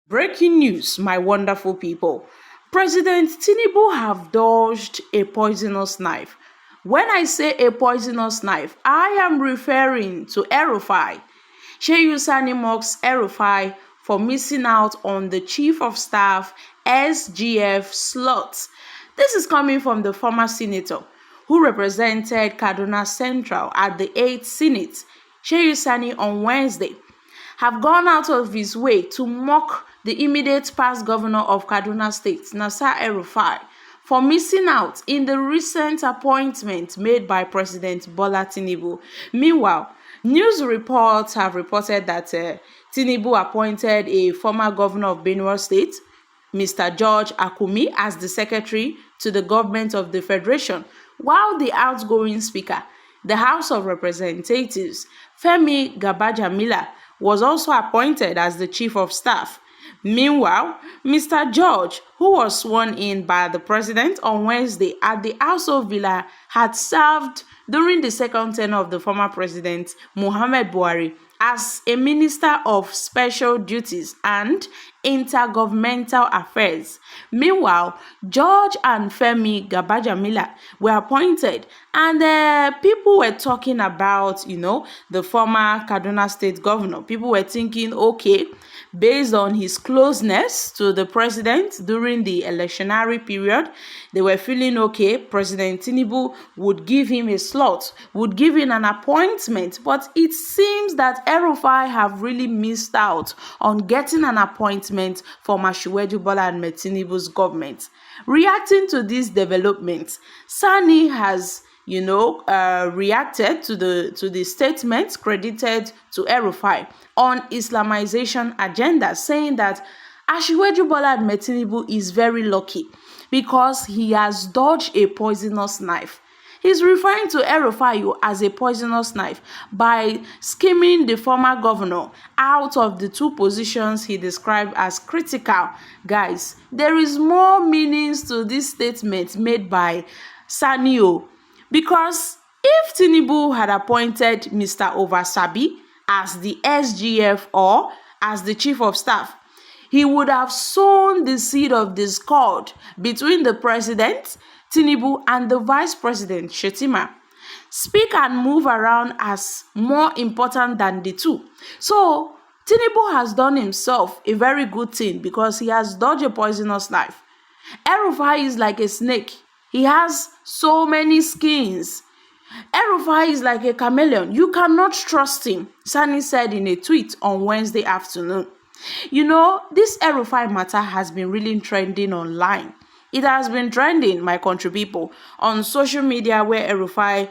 Breaking news, my wonderful people. President Tinubu have dodged a poisonous knife. When I say a poisonous knife, I am referring to El-Rufai. Shehu Sani mocks El-Rufai for missing out on the Chief of Staff SGF slot. This is coming from the former senator who represented Kaduna Central at the 8th Senate, Shehu Sani, on Wednesday, have gone out of his way to mock the immediate past governor of Kaduna State, El-Rufai, for missing out in the recent appointment made by President Bola Tinubu. Meanwhile, news reports have reported that Tinubu appointed a former governor of Benue State, Mr. George Akumi, as the secretary to the government of the federation, while the outgoing speaker, the House of Representatives, Femi Gabajamila, was also appointed as the chief of staff. Meanwhile, Mr. George, who was sworn in by the president on Wednesday at the House of Villa, had served during the second tenure of the former president, Muhammad Buhari, as a minister of special duties and intergovernmental affairs. Meanwhile, George and Femi Gabajamila were appointed, and people were talking about, the former Kaduna State governor. People were thinking, okay, based on his closeness to the president during the electionary period, they were feeling okay, President Tinubu would give him a slot, would give him an appointment. But it seems that El-Rufai have really missed out on getting an appointment from Asiwaju Bola Tinubu's government. Reacting to these developments, Sani has reacted to the statement credited to El-Rufai on Islamization agenda, saying that Asiwaju Bola Tinubu is very lucky because he has dodged a poisonous knife. He's referring to El-Rufai as a poisonous knife by skimming the former governor out of the two positions he described as critical. Guys, there is more meanings to this statement made by Sani, because if Tinubu had appointed Mr. Ovasabi as the SGF or as the chief of staff, he would have sown the seed of discord between the president, Tinubu, and the vice president, Shetima. Speak and move around as more important than the two. So, Tinubu has done himself a very good thing because he has dodged a poisonous knife. El-Rufai is like a snake. He has so many skins. El-Rufai is like a chameleon. You cannot trust him, Sani said in a tweet on Wednesday afternoon. This El-Rufai matter has been really trending online. It has been trending, my country people, on social media, where El-Rufai,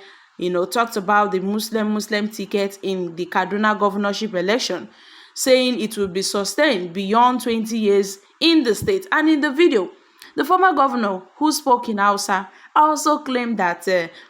talked about the Muslim ticket in the Kaduna governorship election, saying it will be sustained beyond 20 years in the state. And in the video, the former governor, who spoke in Hausa, also claimed that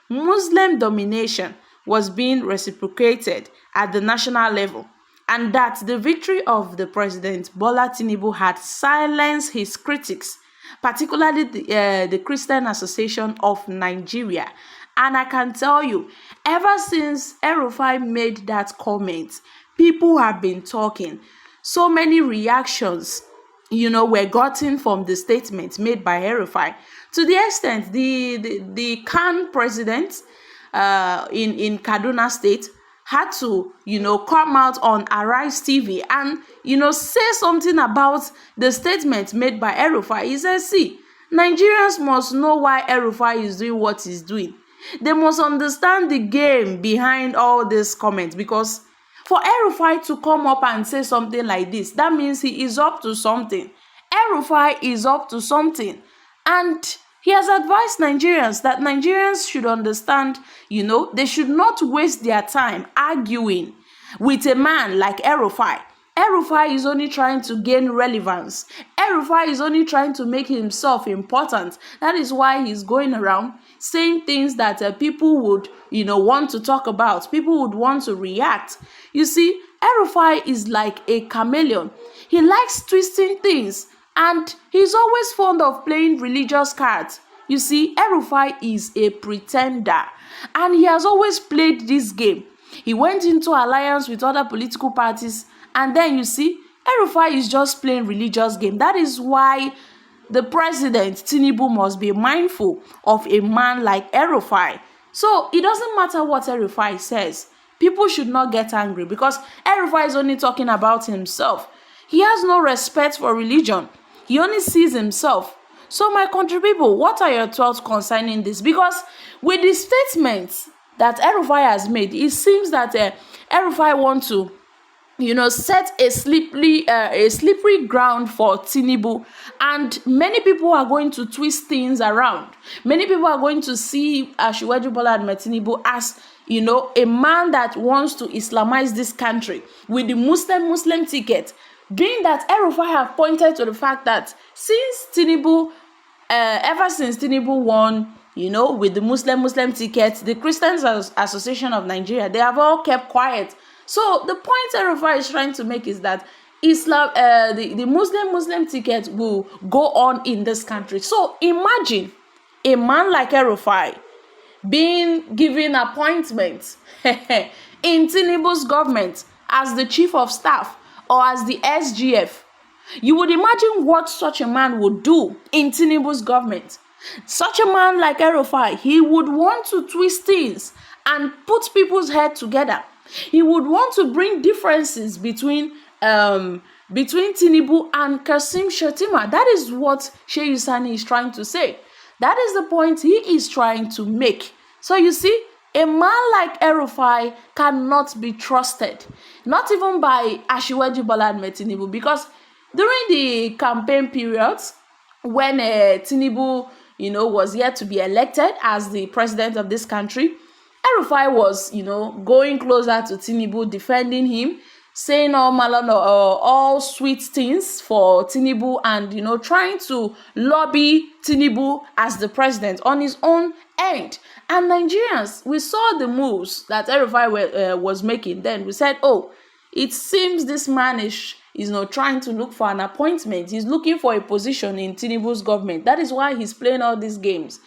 Muslim domination was being reciprocated at the national level, and that the victory of the President Bola Tinubu had silenced his critics, particularly the Christian Association of Nigeria. And I can tell you, ever since El-Rufai made that comment, people have been talking. So many reactions were gotten from the statement made by El-Rufai, to the extent the Khan president in Kaduna State had to come out on Arise TV and say something about the statement made by El-Rufai. He says, see, Nigerians must know why El-Rufai is doing what he's doing. They must understand the game behind all these comments, because for El-Rufai to come up and say something like this, that means he is up to something. El-Rufai is up to something. And he has advised Nigerians that Nigerians should understand, they should not waste their time arguing with a man like El-Rufai. El-Rufai is only trying to gain relevance. El-Rufai is only trying to make himself important. That is why he's going around saying things that people would, want to talk about. People would want to react. You see, El-Rufai is like a chameleon. He likes twisting things, and he's always fond of playing religious cards. You see, El-Rufai is a pretender, and he has always played this game. He went into alliance with other political parties, and then you see, El-Rufai is just playing religious game. That is why the president, Tinubu, must be mindful of a man like El-Rufai. So it doesn't matter what El-Rufai says. People should not get angry because El-Rufai is only talking about himself. He has no respect for religion. He only sees himself. So my country people, what are your thoughts concerning this? Because with the statements that El-Rufai has made, it seems that El-Rufai wants to set a slippery ground for Tinubu, and many people are going to twist things around. Many people are going to see Asiwaju Bola Ahmed Tinubu as a man that wants to Islamize this country with the Muslim ticket. Being that El-Rufai have pointed to the fact that ever since Tinubu won, with the Muslim ticket, the Christians Association of Nigeria, they have all kept quiet. So the point El-Rufai is trying to make is that Islam, the Muslim ticket will go on in this country. So imagine a man like El-Rufai being given appointments in Tinubu's government as the chief of staff or as the SGF. You would imagine what such a man would do in Tinubu's government. Such a man like El-Rufai, he would want to twist things and put people's head together. He would want to bring differences between Tinubu and Kasim Shettima. That is what Shehu Sani is trying to say. That is the point he is trying to make. So you see, a man like El-Rufai cannot be trusted, not even by Asiwaju Bola Ahmed Tinubu, because during the campaign periods, when Tinubu, was yet to be elected as the president of this country, El-Rufai was, going closer to Tinubu, defending him, saying all sweet things for Tinubu, and trying to lobby Tinubu as the president on his own end. And Nigerians, we saw the moves that El-Rufai was making. Then we said, oh, it seems this man is trying to look for an appointment. He's looking for a position in Tinubu's government. That is why he's playing all these games.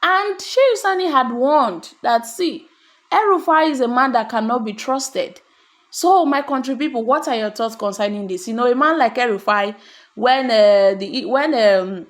And Shehu Sani had warned that, see, El-Rufai is a man that cannot be trusted. So, my country people, what are your thoughts concerning this? A man like El-Rufai, when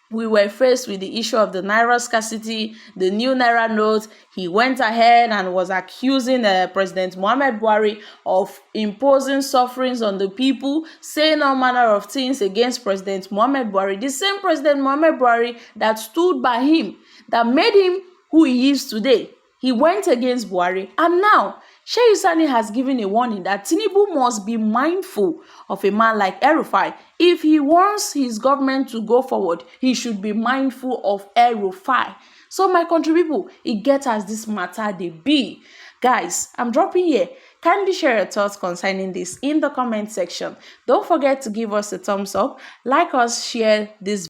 we were faced with the issue of the Naira scarcity, the new Naira note, he went ahead and was accusing President Muhammad Buhari of imposing sufferings on the people, saying all manner of things against President Muhammad Buhari. The same President Muhammad Buhari that stood by him, that made him who he is today. He went against Buhari, and now Shehu Sani has given a warning that Tinubu must be mindful of a man like El-Rufai. If he wants his government to go forward, he should be mindful of El-Rufai. So my country people, it gets as this matter they be. Guys, I'm dropping here. Kindly share your thoughts concerning this in the comment section. Don't forget to give us a thumbs up, like us, share this